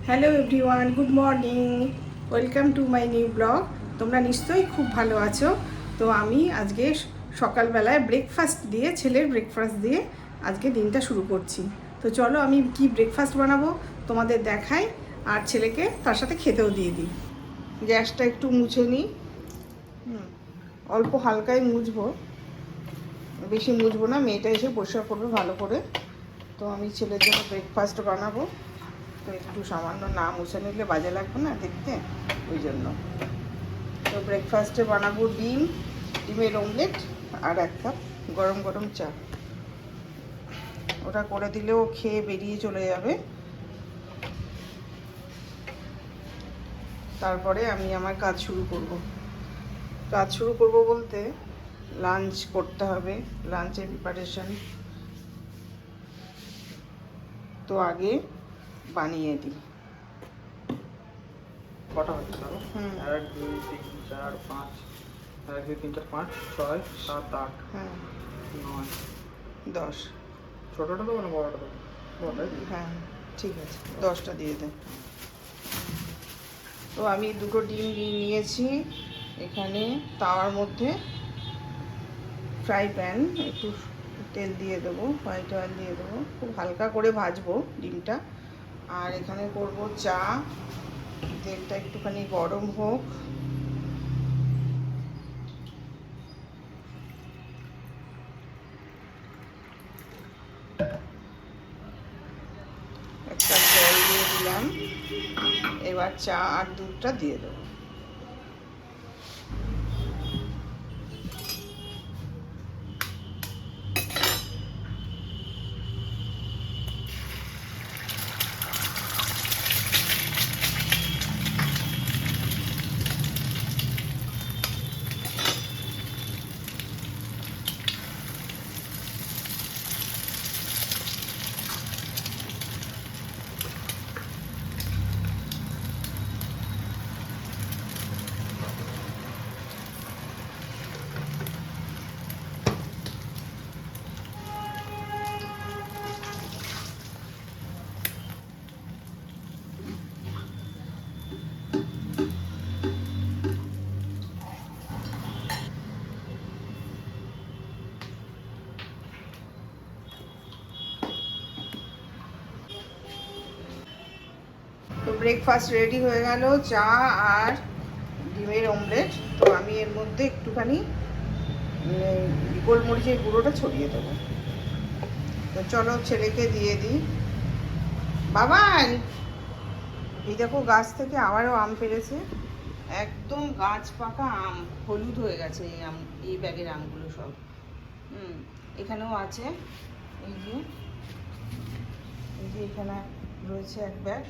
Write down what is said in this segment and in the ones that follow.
Hello everyone, good morning, welcome to my new blog. তোমরা নিশ্চয়ই খুব ভালো আছো। তো আমি আজকে সকালবেলায় ছেলের ব্রেকফাস্ট দিয়ে আজকে দিনটা শুরু করছি। তো চলো আমি কি ব্রেকফাস্ট বানাবো তোমাদের দেখাই, আর ছেলেকে তার সাথে খেতেও দিয়ে দিই। গ্যাসটা একটু মুছে নিই। অল্প হালকাই মুছবো, বেশি মুছবো না, মেয়েটা এসে পরিষ্কার করবে ভালো করে। তো আমি ছেলের জন্য ব্রেকফাস্ট বানাবো, তো একটু সামান্য না মুছে নিলে বাজে লাগবে না দেখতে, ওই জন্য। তো ব্রেকফাস্টে বানাবো ডিমের অমলেট আর এক কাপ গরম গরম চা। ওটা করে দিলেও খেয়ে বেরিয়ে চলে যাবে। তারপরে আমি আমার কাজ শুরু করব বলতে লাঞ্চ করতে হবে, লাঞ্চের প্রিপারেশন। তো আগে বানিয়ে দিই। কটা হচ্ছে ধরো? 1 2 3 4 5, 1 2 3 4 5 6 7 8 হ্যাঁ 9 10। ছোটটা দেবো না বড়টা দেবো? বড়টাই দিই। হ্যাঁ ঠিক আছে, 10টা দিয়ে দেন। তো আমি দুটো ডিম নিয়েছি। এখানে তাওয়ার মধ্যে ফ্রাই প্যান, একটু তেল দিয়ে দেবো, হোয়াইট অয়েল দিয়ে দেবো, খুব হালকা করে ভাজবো ডিমটা। আর এখানে করব চা। তেলটা একটুখানি গরম হোক। একটা জল দিয়ে দিলাম। এবার চা আর দুধটা দিয়ে দেবো। তো ব্রেকফাস্ট রেডি হয়ে গেল, চা আর ডিমের অমলেট। তো আমি এর মধ্যে একটুখানি গোলমরিচের গুঁড়োটা ছড়িয়ে দেবো। তো চলো ছেলেকে দিয়ে দিই। বাবান, এই দেখো গাছ থেকে আবারও আম পেড়েছে। একদম গাছ পাকা আম, হলুদ হয়ে গেছে এই আম, এই ব্যাগের আমগুলো সব। এখানেও আছে, এই যে এখানে রয়েছে এক ব্যাগ,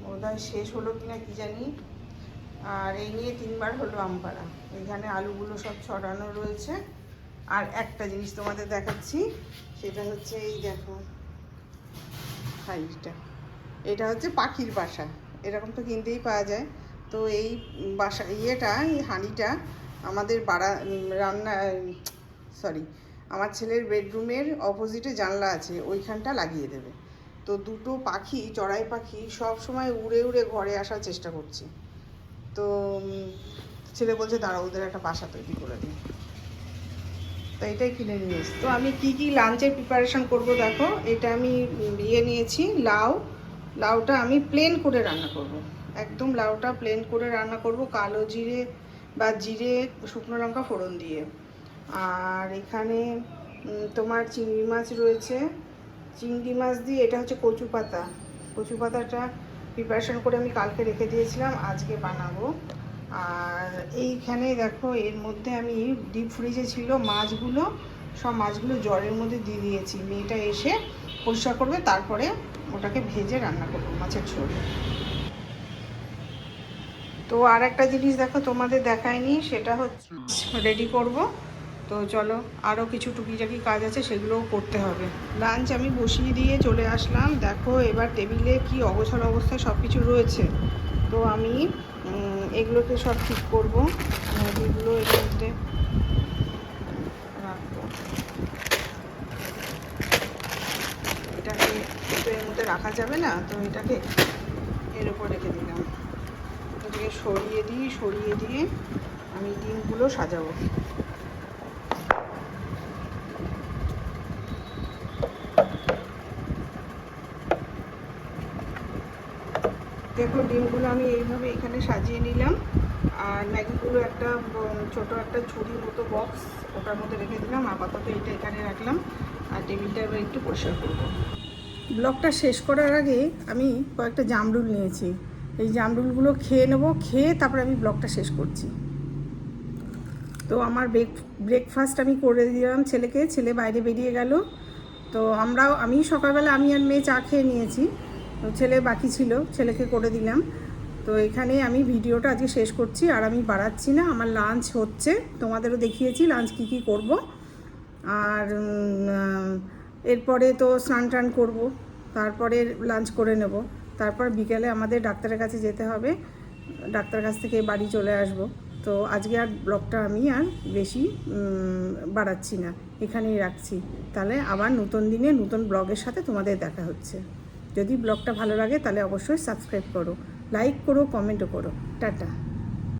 বোধহয় শেষ হলো কিনা কি জানি। আর এই নিয়ে 3বার হলো আম পাড়া। এখানে আলুগুলো সব ছড়ানো রয়েছে। আর একটা জিনিস তোমাদের দেখাচ্ছি, সেটা হচ্ছে এই দেখো হাঁড়িটা। এটা হচ্ছে পাখির বাসা, এরকম তো কিনতেই পাওয়া যায়। তো এই বাসা এই হাঁড়িটা আমাদের আমার ছেলের বেডরুমের অপোজিটে জানলা আছে, ওইখানটা লাগিয়ে দেবে। তো দুটো পাখি, চড়াই পাখি, সব সময় উড়ে উড়ে ঘরে আসার চেষ্টা করছে। তো ছেলে বলছে দাঁড়া, ওদের একটা বাসা তৈরি করে দিই। তো এটাই কিনে নিয়ে এসছি। তো আমি কি লাঞ্চের প্রিপারেশন করব দেখো। এটা আমি নিয়েছি লাউটা আমি প্লেন করে রান্না করব। একদম লাউটা প্লেন করে রান্না করব, কালো জিরে বা জিরে শুকনো লঙ্কা ফোড়ন দিয়ে। আর এখানে তোমার চিংড়ি মাছ রয়েছে, চিংড়ি মাছ দিয়ে এটা হচ্ছে কচু পাতাটা প্রিপারেশন করে আমি কালকে রেখে দিয়েছিলাম, আজকে বানাবো। আর এইখানে দেখো এর মধ্যে আমি ডিপ ফ্রিজে ছিল মাছগুলো, সব মাছগুলো জলের মধ্যে দিয়ে দিয়েছি। মেয়েটা এসে পরিষ্কার করবে, তারপরে ওটাকে ভেজে রান্না করবো, মাছের ঝোল। তো আর একটা জিনিস দেখো তোমাদের দেখায়নি, সেটা হচ্ছে রেডি করব। তো চলো, আরও কিছু টুকিটাকি কাজ আছে, সেগুলোও করতে হবে। লাঞ্চ আমি বসিয়ে দিয়ে চলে আসলাম। দেখো এবার টেবিলে কি অগোছালো অবস্থায় সব কিছু রয়েছে। তো আমি এগুলোকে সব ঠিক করবো, মুরগিগুলো এর মধ্যে রাখবো। এটাকে তো এর মধ্যে রাখা যাবে না, তো এটাকে এর উপর রেখে দিলাম। এটাকে সরিয়ে দিয়ে আমি ডিমগুলো সাজাবো। দেখো ডিমগুলো আমি এইভাবে এখানে সাজিয়ে নিলাম, আর ম্যাগিগুলো একটা ছোট একটা ঝুড়ির মতো বক্স, ওটার মধ্যে রেখে দিলাম। আপাতত এটা এখানে রাখলাম, আর টেবিলটা এবার একটু পরিষ্কার করবো। ব্লগটা শেষ করার আগে আমি কয়েকটা জামরুল নিয়েছি, এই জামরুলগুলো খেয়ে নেবো, খেয়ে তারপরে আমি ব্লগটা শেষ করছি। তো আমার ব্রেকফাস্ট আমি করে দিলাম ছেলেকে, ছেলে বাইরে বেরিয়ে গেল। তো আমি সকালবেলা আমি আর মেয়ে চা খেয়ে নিয়েছি, তো ছেলে বাকি ছিল, ছেলেকে করে দিলাম। তো এখানে আমি ভিডিওটা আজকে শেষ করছি, আর আমি বাড়াচ্ছি না। আমার লাঞ্চ হচ্ছে, তোমাদেরও দেখিয়েছি লাঞ্চ কী করব। আর এরপরে তো স্নান টান করবো, তারপরে লাঞ্চ করে নেব, তারপর বিকেলে আমাদের ডাক্তারের কাছে যেতে হবে, ডাক্তার কাছ থেকে বাড়ি চলে আসব। তো আজকে আর ব্লগটা আমি আর বেশি বাড়াচ্ছি না, এখানেই রাখছি। তাহলে আবার নতুন দিনে নতুন ব্লগের সাথে তোমাদের দেখা হচ্ছে। যদি ব্লগটা ভালো লাগে তাহলে অবশ্যই সাবস্ক্রাইব করো, লাইক করো, কমেন্টও করো। টাটা।